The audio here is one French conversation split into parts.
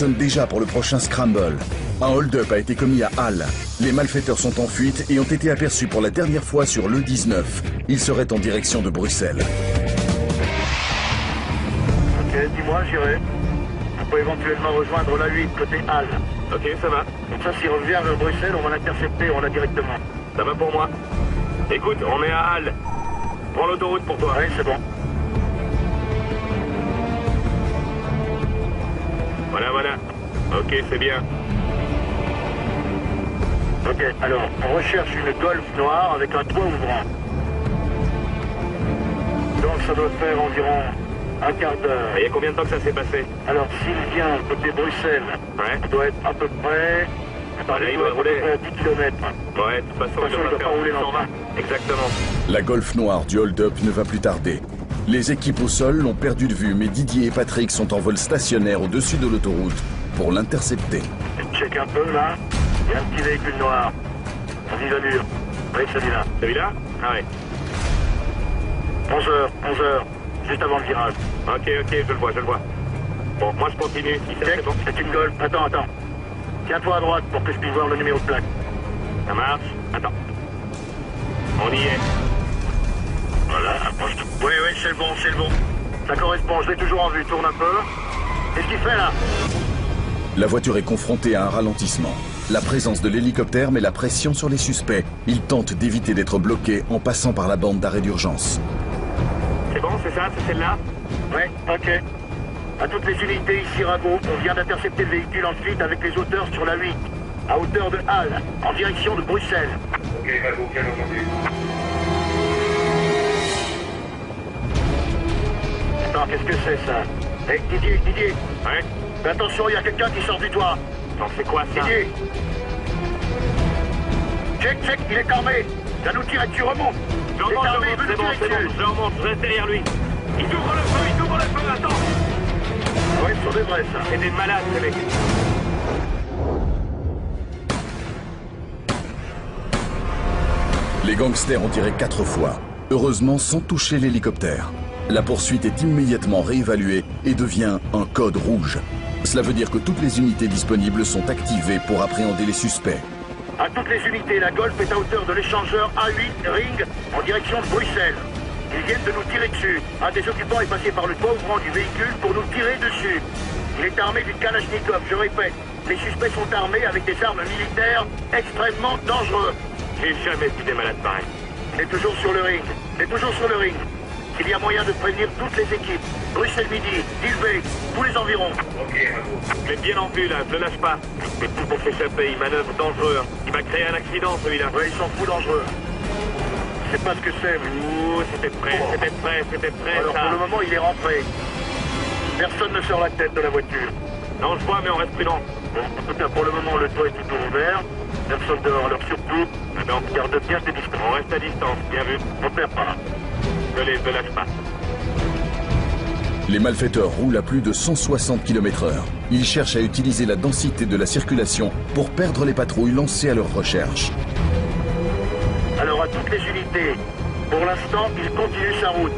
Déjà pour le prochain Scramble. Un hold-up a été commis à Halle. Les malfaiteurs sont en fuite et ont été aperçus pour la dernière fois sur l'E19. Ils seraient en direction de Bruxelles. Ok, dis-moi, j'irai. On peut éventuellement rejoindre la 8 côté Halle. Ok, ça va. Comme ça, s'il revient vers Bruxelles, on va l'intercepter, on l'a directement. Ça va pour moi. Écoute, on est à Halle. Prends l'autoroute pour toi. Oui, c'est bon. Voilà. Ok, c'est bien. Ok, alors, on recherche une Golf noire avec un toit ouvrant. Donc ça doit faire environ un quart d'heure. Et il y a combien de temps que ça s'est passé? Alors, s'il vient côté Bruxelles, Ouais. il doit être à peu près... Là, il doit rouler à 10 km. Ouais, de toute façon, il doit faire rouler 120. Exactement. La Golf noire du hold-up ne va plus tarder. Les équipes au sol l'ont perdu de vue, mais Didier et Patrick sont en vol stationnaire au-dessus de l'autoroute pour l'intercepter. Check un peu, là. Il y a un petit véhicule noir. En vive allure. Oui, celui-là. Celui-là? Ah ouais. 11h. Juste avant le virage. Ok, je le vois. Bon, moi je continue. Si ça, Check, c'est bon. c'est une Golf. Attends. Tiens-toi à droite pour que je puisse voir le numéro de plaque. Ça marche? Attends. On y est. Voilà, approche-toi. Oui, c'est le bon. Ça correspond, je l'ai toujours en vue. Tourne un peu. Qu'est-ce qu'il fait, là? La voiture est confrontée à un ralentissement. La présence de l'hélicoptère met la pression sur les suspects. Ils tentent d'éviter d'être bloqués en passant par la bande d'arrêt d'urgence. C'est bon, c'est ça? C'est celle-là? Oui, ok. À toutes les unités ici, Rago, on vient d'intercepter le véhicule en fuite avec les auteurs sur la 8, à hauteur de Halle, en direction de Bruxelles. Ok, Rago, bien entendu. Attends, qu'est-ce que c'est, ça? Hé, Didier. Ouais? Fais attention, il y a quelqu'un qui sort du toit. Non, c'est quoi ça? Didier. Check, il est armé. Ça nous tire et tu remontes. Je remonte, c'est bon, je remonte, je reste derrière lui. Il ouvre le feu, attends. Ouais, ce sont des vrais, ça. C'est des malades, ces mecs. Les gangsters ont tiré 4 fois, heureusement sans toucher l'hélicoptère. La poursuite est immédiatement réévaluée et devient un code rouge. Cela veut dire que toutes les unités disponibles sont activées pour appréhender les suspects. À toutes les unités, la Golf est à hauteur de l'échangeur A8 Ring en direction de Bruxelles. Ils viennent de nous tirer dessus. Un des occupants est passé par le toit ouvrant du véhicule pour nous tirer dessus. Il est armé d'une Kalachnikov, je répète. Les suspects sont armés avec des armes militaires extrêmement dangereuses. J'ai jamais vu des malades pareils. Il est toujours sur le ring. S'il y a moyen de prévenir toutes les équipes, Bruxelles Midi, Dilbeek, tous les environs. Ok, je l'ai bien en vue là, je le lâche pas. Mais tout pour s'échapper, il manœuvre dangereux. Il va créer un accident celui-là. Ouais, ils s'en foutent dangereux. Je sais pas ce que c'est, mais... Ouh, c'était prêt, Alors ça. pour le moment, il est rentré. Personne ne sort la tête de la voiture. Non, je vois, mais on reste prudent. Bon, en tout cas, pour le moment, le toit est toujours ouvert. Personne dehors, alors surtout, garde bien tes distances. On reste à distance, bien vu. On perd pas. Je le lâche pas. Les malfaiteurs roulent à plus de 160 km/h. Ils cherchent à utiliser la densité de la circulation pour perdre les patrouilles lancées à leur recherche. Alors à toutes les unités, pour l'instant, il continue sa route.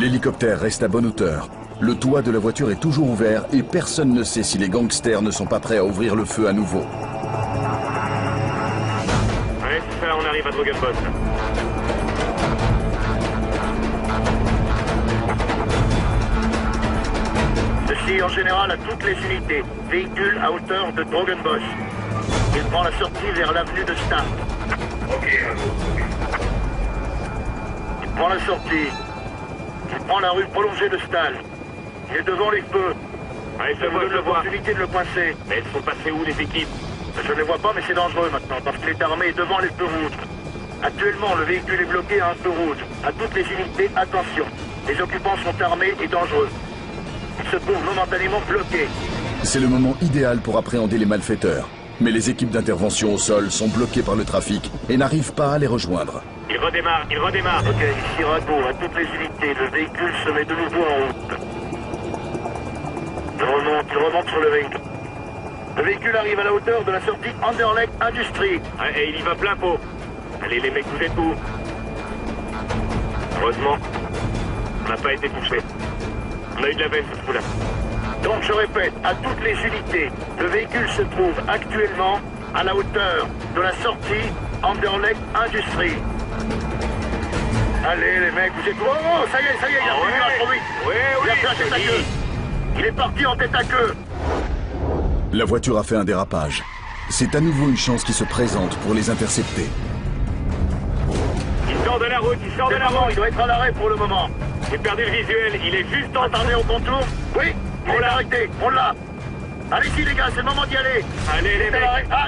L'hélicoptère reste à bonne hauteur. Le toit de la voiture est toujours ouvert et personne ne sait si les gangsters ne sont pas prêts à ouvrir le feu à nouveau. Ouais, c'est ça, on arrive à Drogenbos. Ceci en général à toutes les unités. Véhicule à hauteur de Drogenbos. Il prend la sortie vers l'avenue de Stahl. Ok, Il prend la sortie. Il prend la rue prolongée de Stahl. Il est devant les feux. Ouais, Ça vous donne l'opportunité de le coincer. Mais elles sont passées où les équipes? Je ne les vois pas, mais c'est dangereux maintenant, parce qu'il est armé devant les feux rouges. Actuellement, le véhicule est bloqué à un feu rouge. À toutes les unités, attention. Les occupants sont armés et dangereux. Ils se trouvent momentanément bloqués. C'est le moment idéal pour appréhender les malfaiteurs. Mais les équipes d'intervention au sol sont bloquées par le trafic et n'arrivent pas à les rejoindre. Il redémarre. Ok, ici Rago, à toutes les unités, le véhicule se met de nouveau en route. Il remonte sur le ring. Le véhicule arrive à la hauteur de la sortie Anderlecht Industrie. Ouais, et il y va plein pot. Allez les mecs, vous êtes où? Heureusement, on n'a pas été touché. On a eu de la veine ce coup-là. Donc je répète, à toutes les unités, le véhicule se trouve actuellement à la hauteur de la sortie Anderlecht Industrie. Allez les mecs, vous êtes... Oh, ça y est, il a fait trop vite. Il a fait un tête à queue. Il est parti en tête à queue. La voiture a fait un dérapage. C'est à nouveau une chance qui se présente pour les intercepter. Il sort de la route, il sort de la route. Il doit être à l'arrêt pour le moment. J'ai perdu le visuel, il est juste en... Attendez au contour. Oui, on l'a arrêté, on l'a. Allez-y les gars, c'est le moment d'y aller. Allez les mecs. Ah,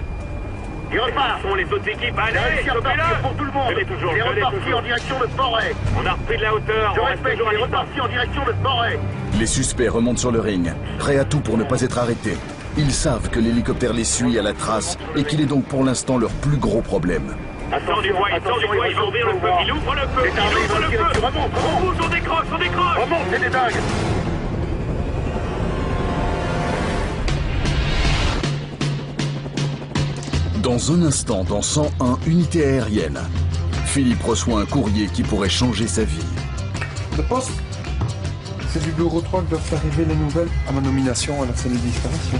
il repart. Ce sont les autres équipes, Il a allez, réussi à repartir pour tout le monde. Je l'ai toujours, Il est je l'ai reparti toujours. en direction de Forêt. On a repris de la hauteur, Je on reste répète, toujours à il est distance. reparti en direction de Forêt. Les suspects remontent sur le ring, prêts à tout pour ne pas être arrêtés. Ils savent que l'hélicoptère les suit à la trace et qu'il est donc pour l'instant leur plus gros problème. Il sort du bois, il va ouvrir le feu, il ouvre le feu, C'est un il ouvre le véhicule feu. qui remonte, On bouge, on décroche, on décroche. remonte, c'est des dingues. Dans un instant, dans 101 unités aériennes, Philippe reçoit un courrier qui pourrait changer sa vie. Le poste, c'est du bureau 3 que doivent arriver les nouvelles à ma nomination à la salle de disparition.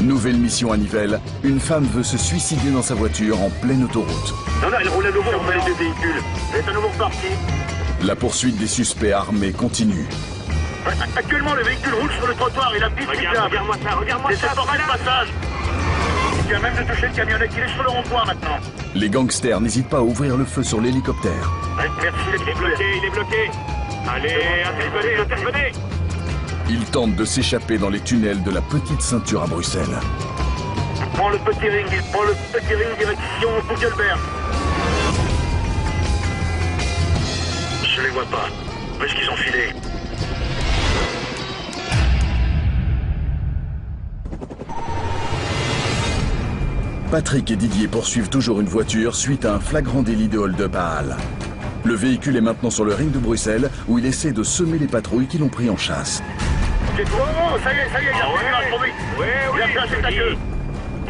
Nouvelle mission à Nivelles, une femme veut se suicider dans sa voiture en pleine autoroute. Non, il roule à nouveau entre les deux véhicules. Il est à nouveau reparti. La poursuite des suspects armés continue. Actuellement, le véhicule roule sur le trottoir. Il a pris Regarde-moi ça, regarde-moi Laissez ça. forcer le passage. Il vient même de toucher le camionnette. Il est sur le rond-point maintenant. Les gangsters n'hésitent pas à ouvrir le feu sur l'hélicoptère. Merci Il est bloqué. Allez, intervenez. Ils tentent de s'échapper dans les tunnels de la petite ceinture à Bruxelles. Il prend le petit ring direction Kugelberg. Je les vois pas. Où est-ce qu'ils ont filé? Patrick et Didier poursuivent toujours une voiture suite à un flagrant délit de hold-up à Halle. Le véhicule est maintenant sur le ring de Bruxelles où il essaie de semer les patrouilles qui l'ont pris en chasse. Oh, ça y est, il a fait trop vite. Il a fait un tête à queue.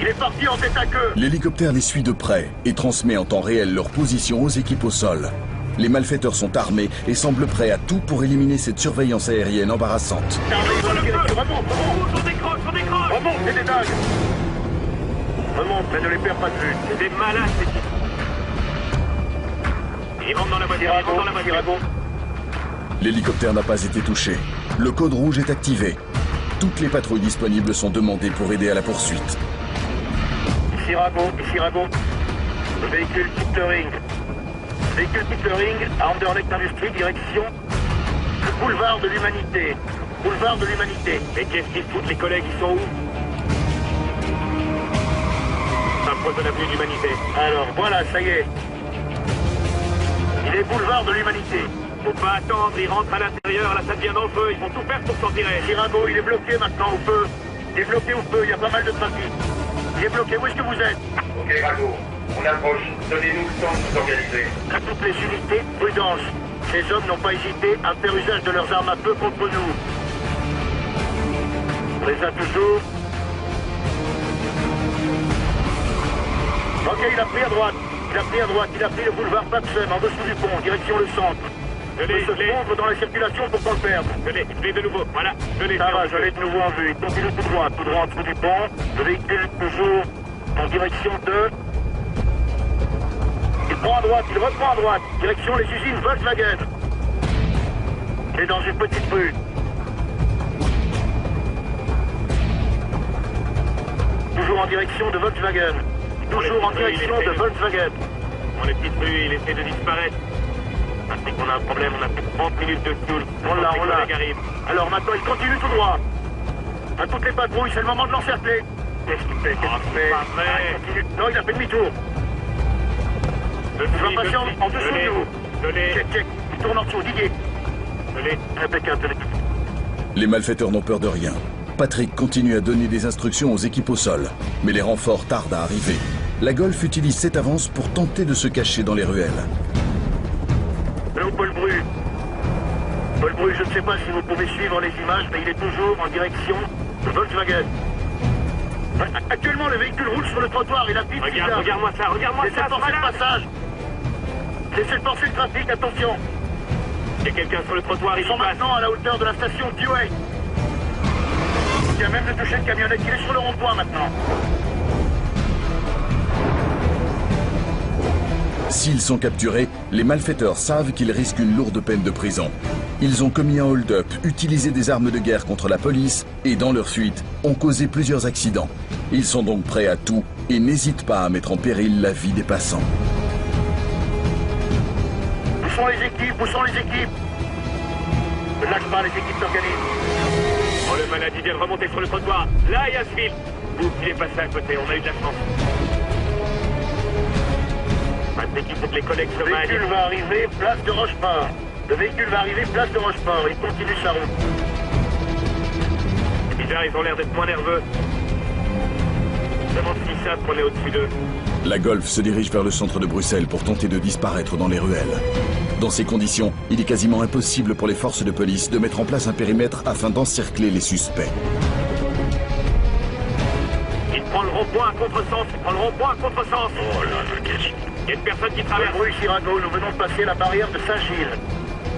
Il est parti en tête à queue. L'hélicoptère les suit de près et transmet en temps réel leur position aux équipes au sol. Les malfaiteurs sont armés et semblent prêts à tout pour éliminer cette surveillance aérienne embarrassante. Remonte, On décroche. remonte, c'est des dingues. Remonte, mais ne les perds pas de vue. C'est des malades, ces types. Ils rentrent dans la voiture, Tirago. L'hélicoptère n'a pas été touché. Le code rouge est activé. Toutes les patrouilles disponibles sont demandées pour aider à la poursuite. Ici Rago. Le véhicule quitte le ring. Le véhicule quitte le ring à Anderlecht Industrie, direction le boulevard de l'Humanité. Boulevard de l'Humanité. Mais qu'est-ce qu'ils foutent, les collègues, ils sont où? Approche de l'avenue de l'Humanité. Alors voilà, ça y est. Il est boulevard de l'Humanité. Faut pas attendre, ils rentrent à l'intérieur, là ça devient dangereux, ils vont tout faire pour s'en tirer. Tirago, il est bloqué maintenant au feu. Il est bloqué au feu, il y a pas mal de trafic. Il est bloqué, où est-ce que vous êtes? Ok, Rago, on approche. Donnez-nous le temps de nous organiser. À toutes les unités, prudence. Ces hommes n'ont pas hésité à faire usage de leurs armes à feu contre nous. On les a toujours. Ok, il a pris à droite. Il a pris le boulevard Papsen en dessous du pont, direction le centre. Je Il se fondre dans la circulation pour qu'on le perde. Je l'ai de nouveau, voilà, je l'ai. Ça va, je l'ai de nouveau en vue. Il continue tout droit en dessous du pont. Le véhicule toujours en direction de... Il prend à droite, il reprend à droite. Direction les usines Volkswagen. Il est dans une petite rue. Toujours en direction de Volkswagen. Toujours en direction de Volkswagen. Dans les petites rues, il essaie de disparaître. Parce qu'on a un problème, on a plus de 30 minutes de fuel. On l'a. Arrive. Alors maintenant, il continue tout droit. À toutes les patrouilles, c'est le moment de l'encercler. Qu'est-ce qu'il fait? pas vrai. Il continue. Non, il a fait demi-tour. Il va passer en dessous de nous. Je l'ai. Check. Il tourne en dessous, Didier. Je l'ai. Impeccable. Les malfaiteurs n'ont peur de rien. Patrick continue à donner des instructions aux équipes au sol, mais les renforts tardent à arriver. La Golf utilise cette avance pour tenter de se cacher dans les ruelles. Allô, Paul Bru. Paul Bru, je ne sais pas si vous pouvez suivre les images, mais il est toujours en direction de Volkswagen. Actuellement, le véhicule roule sur le trottoir, il applique... Regarde-moi ça, Laissez forcer le passage. Laissez forcer le trafic, attention. Il y a quelqu'un sur le trottoir, Ils sont maintenant à la hauteur de la station Dewey. vient même de toucher une camionnette. Il est sur le rond-point maintenant. S'ils sont capturés, les malfaiteurs savent qu'ils risquent une lourde peine de prison. Ils ont commis un hold-up, utilisé des armes de guerre contre la police et, dans leur fuite, ont causé plusieurs accidents. Ils sont donc prêts à tout et n'hésitent pas à mettre en péril la vie des passants. Où sont les équipes? Où sont les équipes? Ne lâche pas, les équipes s'organisent. Oh, le malade, il vient de remonter sur le trottoir. Là, il y a ce fil. Ouf, il est passé à côté, on a eu de la chance. Maintenant qu'il faut que les collègues se Le manient. véhicule va arriver, place de Rochefort. Le véhicule va arriver, place de Rochefort. Il continue sa route. C'est bizarre, ils ont l'air d'être moins nerveux. Demande s'ils savent qu'on est au-dessus d'eux. La Golf se dirige vers le centre de Bruxelles pour tenter de disparaître dans les ruelles. Dans ces conditions, il est quasiment impossible pour les forces de police de mettre en place un périmètre afin d'encercler les suspects. Il prend le rond-point à contresens, il prend le rond-point à contresens. Oh là là, qu'est-ce Il y a une personne qui traverse. Rue Chirago, nous venons de passer la barrière de Saint-Gilles.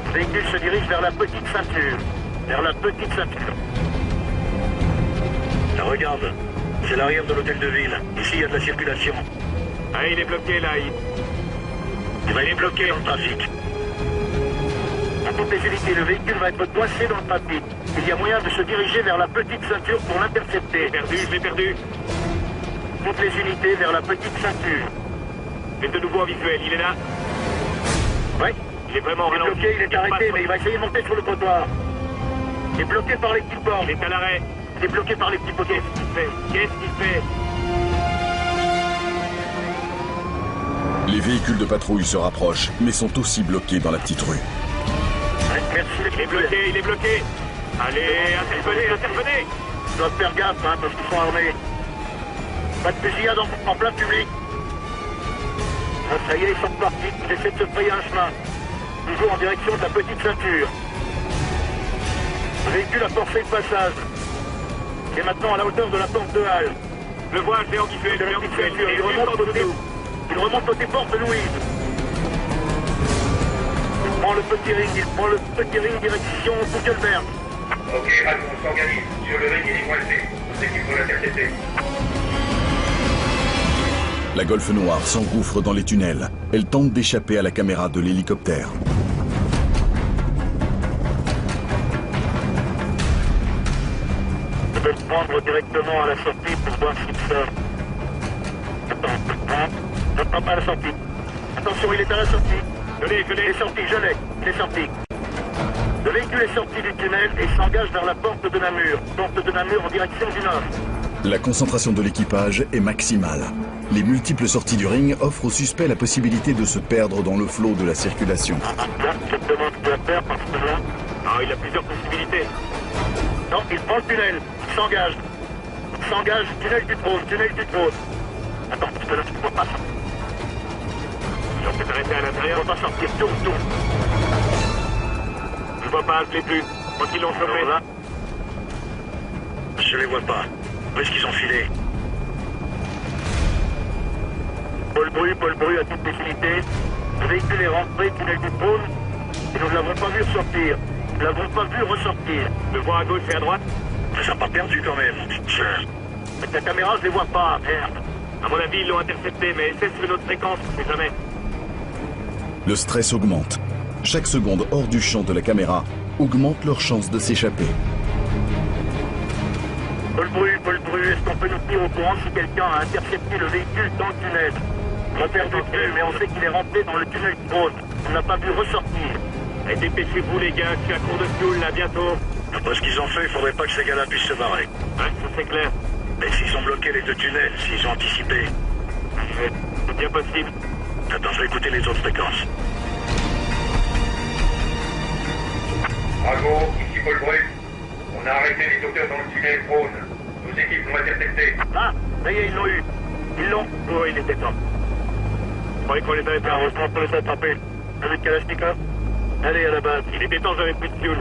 Le véhicule se dirige vers la petite ceinture. Vers la petite ceinture. Là, regarde, c'est l'arrière de l'hôtel de ville. Ici, il y a de la circulation. Ah, il est bloqué là, Il va être bloqué dans le trafic. À toutes les unités, le véhicule va être coincé dans le trafic. Il y a moyen de se diriger vers la petite ceinture pour l'intercepter. Je l'ai perdu. Toutes les unités vers la petite ceinture. Il est de nouveau en visuel, il est là. Oui. Il est vraiment Il est ralenti. bloqué, il est arrêté, mais il va essayer de monter sur le trottoir. Il est bloqué par les petits ports. Il est à l'arrêt. Il est bloqué par les petits poteaux. Qu'est-ce qu'il fait? Les véhicules de patrouille se rapprochent, mais sont aussi bloqués dans la petite rue. Merci, Il est bloqué, il est bloqué. Allez, intervenez. Ils doivent faire gaffe, hein, parce qu'ils sont armés. Pas de fusillade en plein public. Ah, ça y est, ils sont partis. Ils essaient de se frayer un chemin. Toujours en direction de la petite ceinture. Le véhicule a forcé le passage. Il est maintenant à la hauteur de la porte de Halle. Le vois, c'est en visuel, De la petite ceinture. Il remonte côté porte de Louise. Il prend le petit ring direction Bouckelberg. Ok, Rago, on s'organise. Sur le ring, il est coincé. Nos équipes vont l'intercepter. La Golf noire s'engouffre dans les tunnels. Elle tente d'échapper à la caméra de l'hélicoptère. Je vais le prendre directement à la sortie pour voir s'il sort. Attends, je prends pas à la sortie. Attention, il est à la sortie. Il est sorti, je l'ai. Il est sorti. Le véhicule est sorti du tunnel et s'engage vers la porte de Namur. Porte de Namur en direction du nord. La concentration de l'équipage est maximale. Les multiples sorties du ring offrent aux suspects la possibilité de se perdre dans le flot de la circulation. Là, je te demande de faire parce que là... Ah, il a plusieurs possibilités. Non, il prend le tunnel. Il s'engage. Il s'engage, tunnel du trône, tunnel du trône. Attends, parce que là, tu ne peux pas sortir. Ils ont peut-être arrêté à Tu l'intérieur. ne peux pas sortir. Tourne. Je vois pas, je l'ai plus. Quand ils l'ont chopé. Là. Je les vois pas. Où est-ce qu'ils ont filé? Paul Bru à toutes les unités. Le véhicule est rentré, tunnel du trône, et nous ne l'avons pas vu sortir. Nous ne l'avons pas vu ressortir. Je le vois à gauche et à droite. Ça n'a pas perdu quand même. Avec la caméra, je les vois pas. Merde. À mon avis, ils l'ont intercepté, mais c'est sur une autre fréquence, on sait jamais. Le stress augmente. Chaque seconde hors du champ de la caméra augmente leur chance de s'échapper. Paul Bru, est-ce qu'on peut nous tenir au courant si quelqu'un a intercepté le véhicule dans le tunnel? On a perdu de vue, mais on sait qu'il est rentré dans le tunnel du trône. On n'a pas vu ressortir. Et dépêchez-vous, les gars, je suis à court de fuel, là, bientôt. Après ce qu'ils ont fait, il faudrait pas que ces gars-là puissent se barrer. Ouais, ça c'est clair. Mais s'ils ont bloqué les deux tunnels, s'ils ont anticipé... C'est bien possible. Attends, je vais écouter les autres fréquences. Rago, ici Paul Bru. On a arrêté les auteurs dans le tunnel Trône. Nos équipes l'ont intercepté. Ah, ça y est, ils l'ont eu. Ils l'ont. Oh, il était temps. Je croyais qu'on les avait Heureusement qu'on les a attrapés. Avec Kalachnikov. Allez, à la base. Il était temps, j'avais plus de fuel.